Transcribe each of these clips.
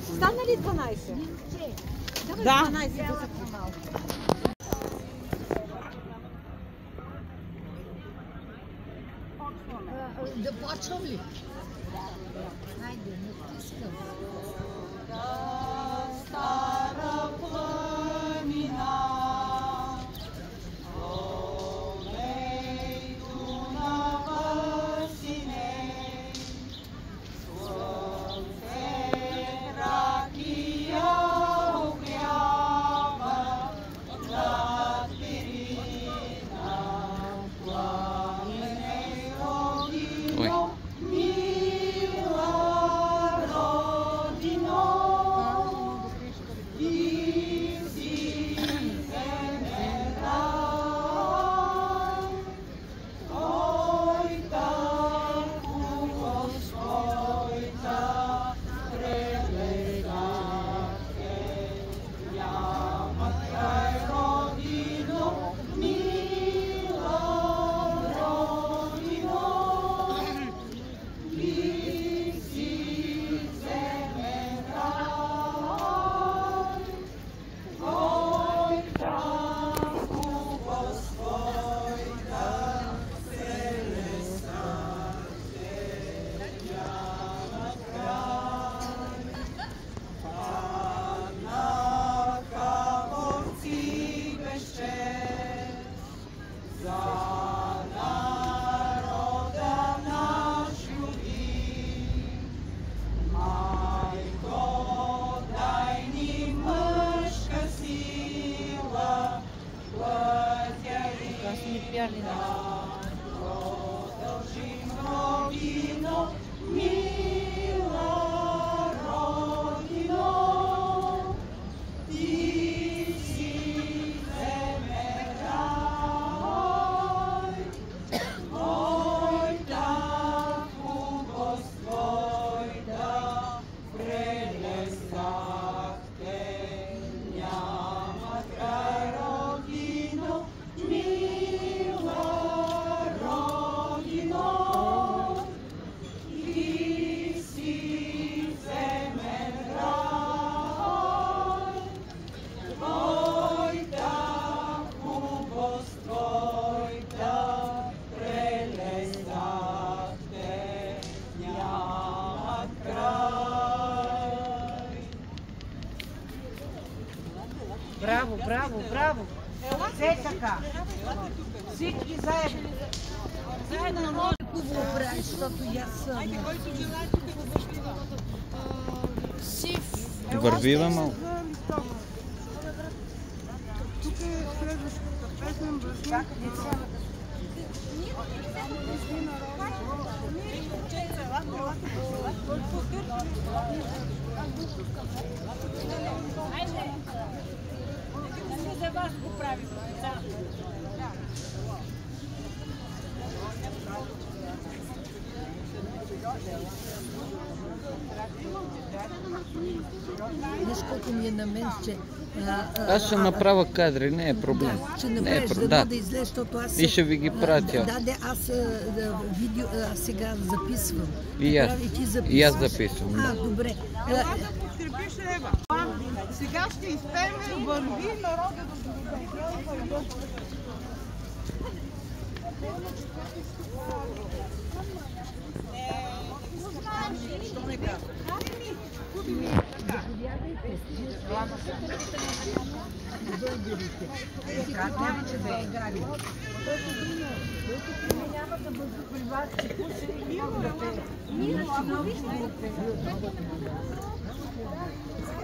Стана ли 12? Да. 12 до финал. Да почвам ли? Хайде, не пускам. Стара планина, олей Дунава синей, слънце ракия огрява над перина, пламене родино, мила родино. Браво, браво, браво! Все така! Всички заедно! Заедно може хубаво правиш, защото и аз съм. Вървива малко. Тук е следващата песен, За вас го правим. Виж колко ми е на мен, че... Аз ще направя кадри, не е проблем. Да, ще Не е направиш проблем. да излезе, защото аз... И ще ви ги пратя. Да, аз видео, сега записвам. И аз. И ти записваш. И аз записвам, да. Добре. да подкрепиш Ева. Сега ще изпеем "Върви народа до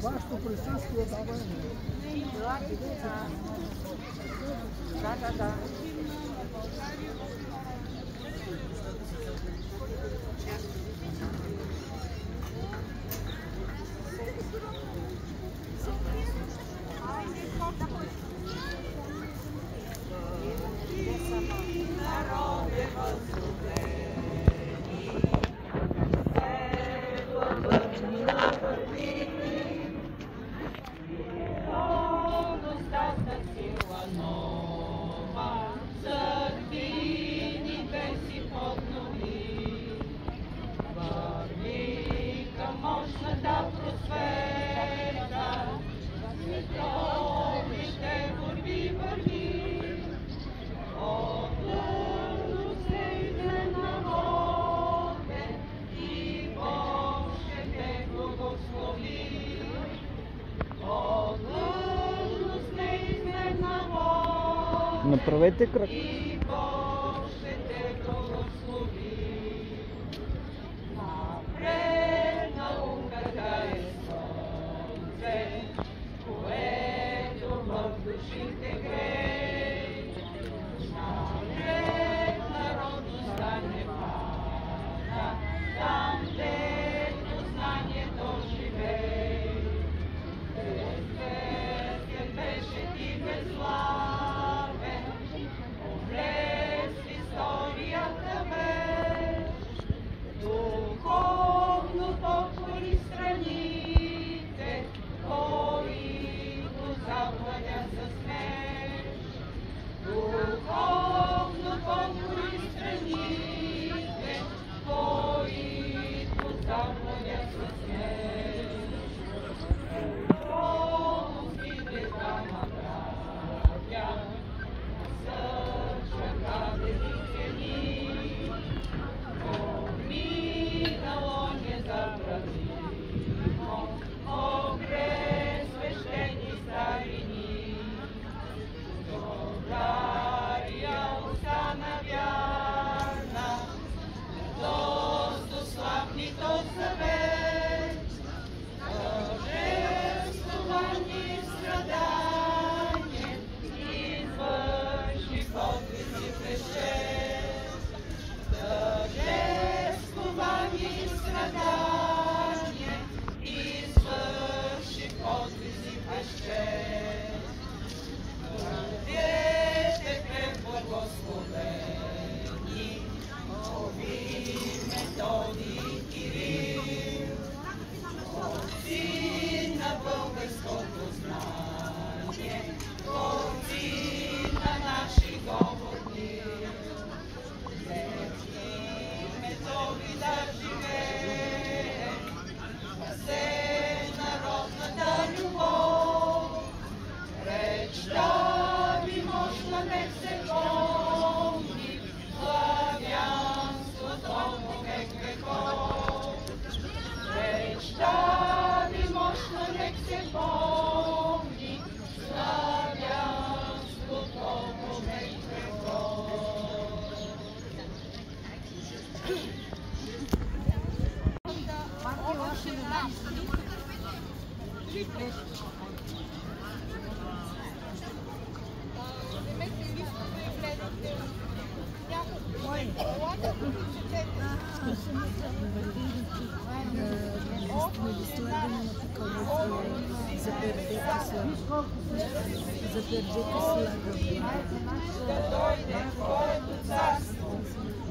Вашето присъствие дава Да. Нова Направете кръг.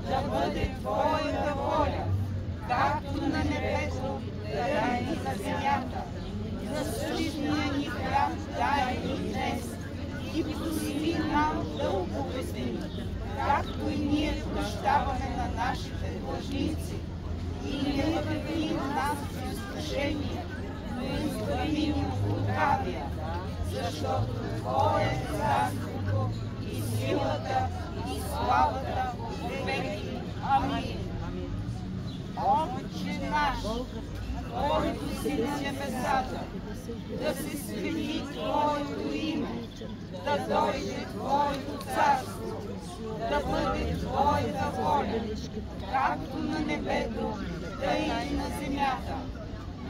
Да бъде Твоята воля, както на небето, така и на земята. Насъщния ни хляб дай ни днес и прости нам дълговете ни, както и ние прощаваме на нашите длъжници. И не въведи нас в изкушение, но избави ни от лукавия, защото Твое е царството и силата и славата веки. Амин. Отче наш, който си на небесата, да се свети Твоето име, да дойде Твоето царство, да бъде Твоята воля, както на небето, тъй и на земята.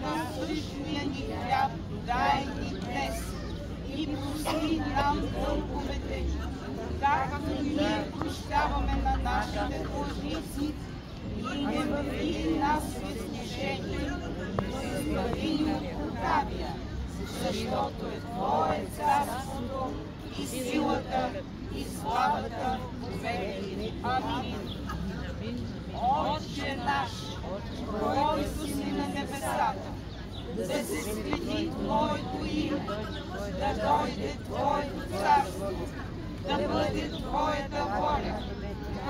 Насъщния ни хляб дай ни днес и прости нам дълговете ни, както и ние прощаваме на нашите длъжници, и не въведи нас в изкушение, но избави ни от лукавия, защото е Твое царството и силата и славата веки. Амин. Отче наш, който си на небесата, да се свети Твоето име, да дойде Твоето царство, да бъде Твоята воля,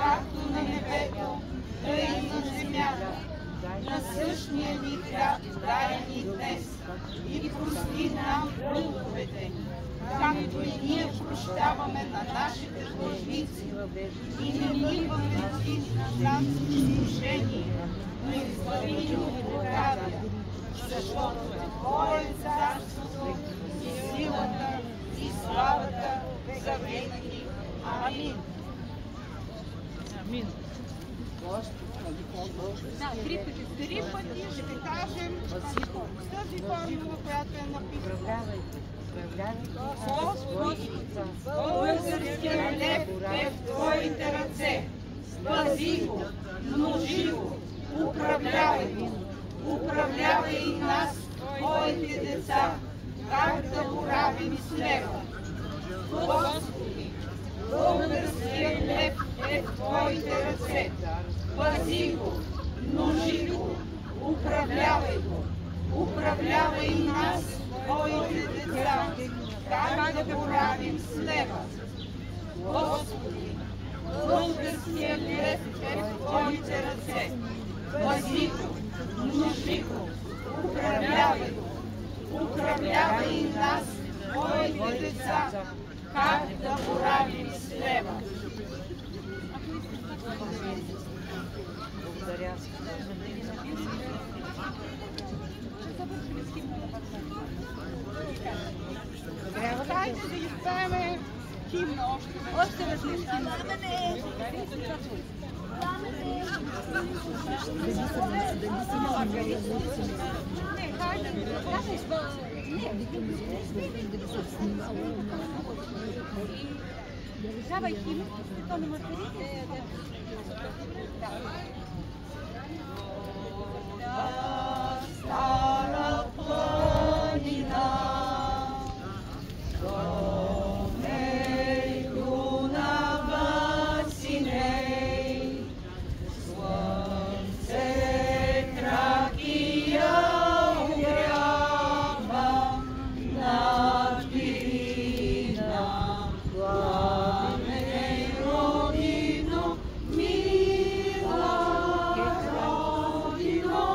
както на небето, тъй и на земята. Насъщния ни хляб дай ни днес и прости нам дълговете ни, както и ние прощаваме на нашите длъжници. И не ни въведи нас в изкушение, но избави ни от лукавия, защото е Твое царството и силата и славата за веки. Амин. Да, 3 пъти. 3 пъти ще кажем тази формула, която е написана. Господи, българския лев е в Твоите ръце. Пази го, множи го, управлявай го. Управлявай и нас, Твоите деца, как да боравим с лева. Господи, българският лев е в Твоите ръце. Пази го, множи го, управлявай го. Управлявай и нас, Твоите деца, как да боравим с лева. Господи, българският лев е в Твоите ръце. Пази го, множи го, управлявай го. Управлявай и нас, Твоите деца, как да боравим с лева. Благодаря. Дайте да изпеем химна още веднъж. Давай химия, то не материте. Стара планина, Ей, Дунава синей, слънце Тракия огрява над Пирина, пламен родино, мила родино.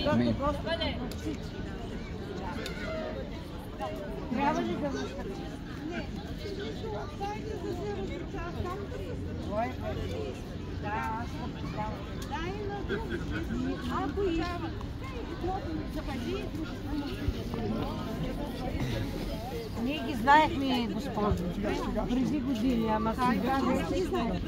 Ми. Трябва ли да го Ако и Ние ги знаехме, госпожо, преди години, ама сега не ги знаем.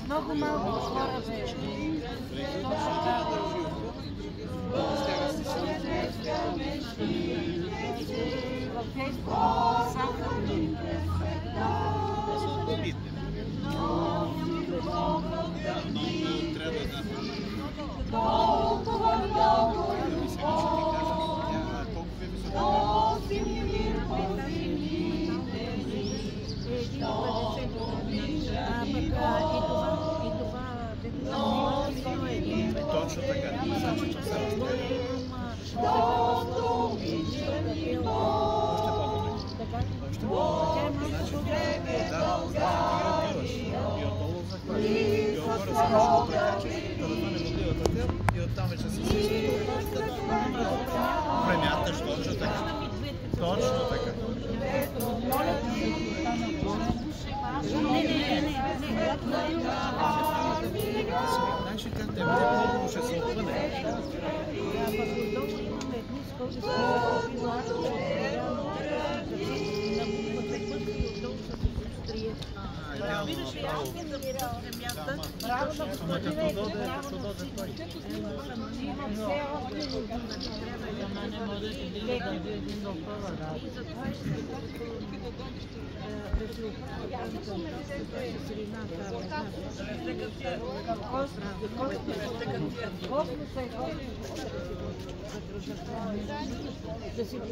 Много малко хора Точно така. И оттам вече се премяташ, точно така. Точно така. Значи те много ще се отпъне. Ама като доде той. Да си го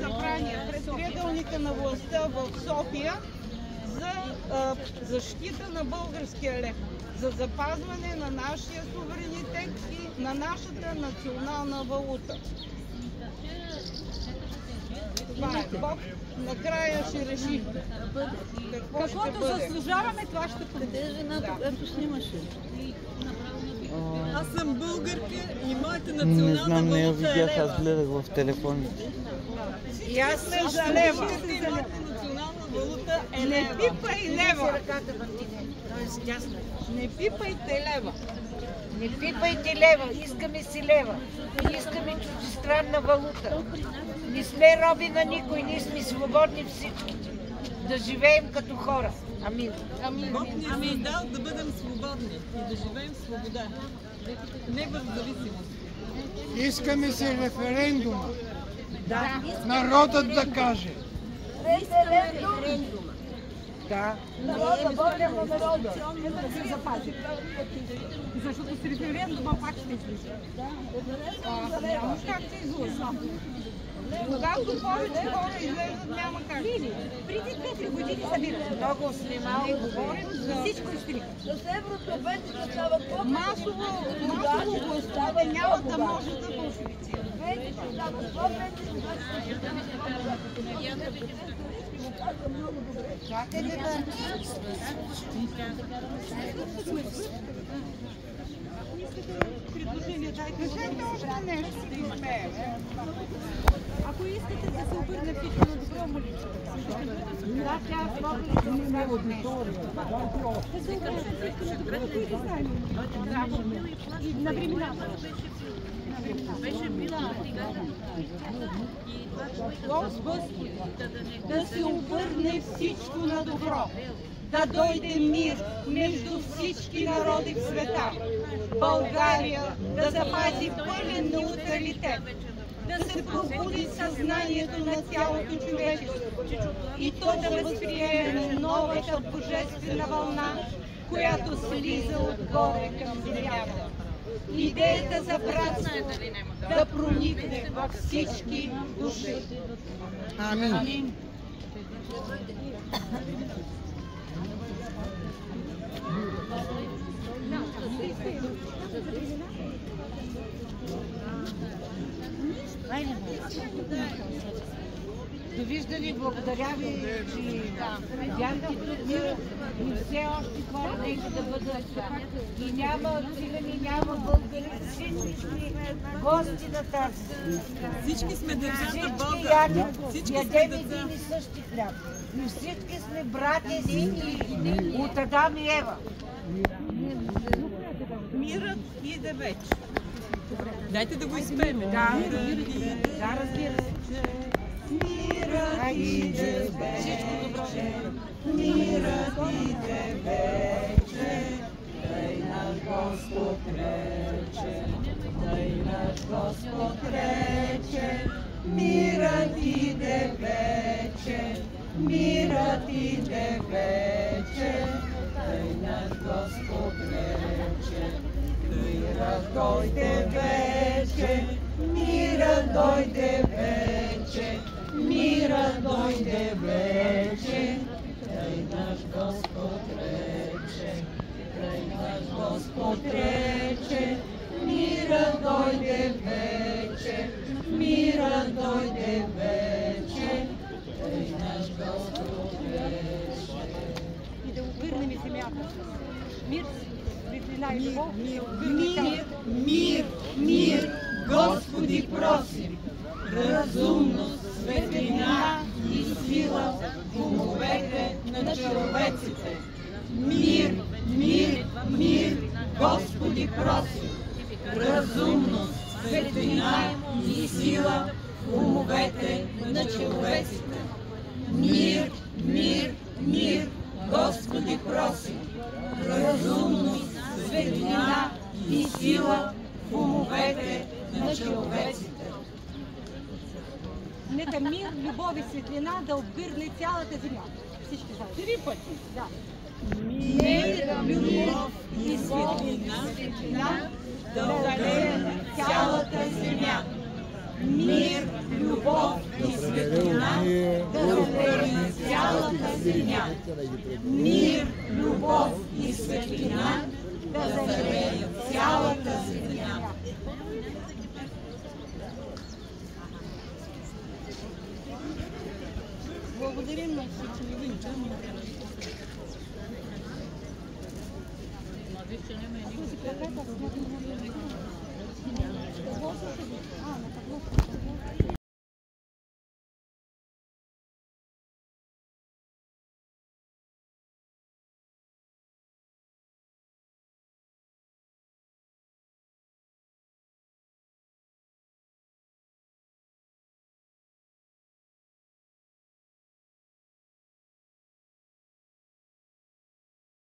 събрание пред триъгълника на властта в София за защита на българския лев, за запазване на нашия суверенитет и на нашата национална валута. Това е. Бог накрая ще реши каквото заслужаваме, това ще бъде. Ето снимаше. Аз съм българка и моята Не национална знам, не я валута е видях, аз лева. гледах в телефоните. И аз съм за лева. Моята национална валута е Не лева. пипай лева. Не пипайте лева. Не пипайте лева, искаме си лева. Искаме чуждестранна валута. Не сме роби на никой, ние сме свободни всички. Да живеем като хора. Амин. Бог ни е създал да бъдем свободни и да живеем в свобода. Не в зависимост. Искаме си референдума. Народът да каже. Да. Защото с референдума пак ще излиза. Няма как се излъжа. Когато повече хора излезат, няма как. Преди 4 години събираме. Много сме малко. Говорим за Всичко изтрика. масово гласуване, няма да може да фалшифицира. Предложение дайте Кажете още нещо да изпеем. Ако искате да се обърне всичко на добро, молите. Да, тя мога ли да ми кажа нещо? Да се обърне всичко на добро, кой да знае. И на времената. Господи, да се обърне всичко на добро, да дойде мир между всички народи в света, България да запази пълен неутралитет, да се пробуди съзнанието на цялото човечество и то да възприеме новата божествена вълна, която слиза отгоре към земята. Идеята за братство да проникне във всички души. Амин. Довиждане, благодаря ви, че бяхте тук и все още хора нека да бъдат. И няма цигани, няма българи, всички сме гости на тази. Всички сме деца на Всички Бога. ядем, Всички сме ядем деца. един и същи хляб. И всички сме братя и от Адам и Ева. Мирът иде вече. Дайте да го изпеем. Да, разбира се. Мирът иде вече, мирът иде вече, дай наш Господ рече, дай наш Господ рече, мирът иде вече, мирът иде вече, дай наш Господ рече, мирът дойде вече, мирът дойде вече, мирът дойде вече, дай наш Господ рече, дай наш Господ рече, мирът дойде вече, мирът дойде вече, дай наш Господ рече. И да обърнем земята. Мир, светлина и любов. Мир, мир, мир, Господи просим, разумност, светлина и сила в умовете на човеците. Мир, мир, мир, Господи просим, разумност, светлина и сила в умовете на човеците. Мир, мир, мир, Господи просим, разумност, светлина и сила в умовете на човеците. Нека мир, любов и светлина да обгърне цялата земя. Всички заедно. 3 пъти. Да. Мир, любов и светлина да обгърне цялата земя. Мир, любов и светлина да обгърне цялата земя. Мир, любов и светлина да загрее цялата земя. Благодарим на всички.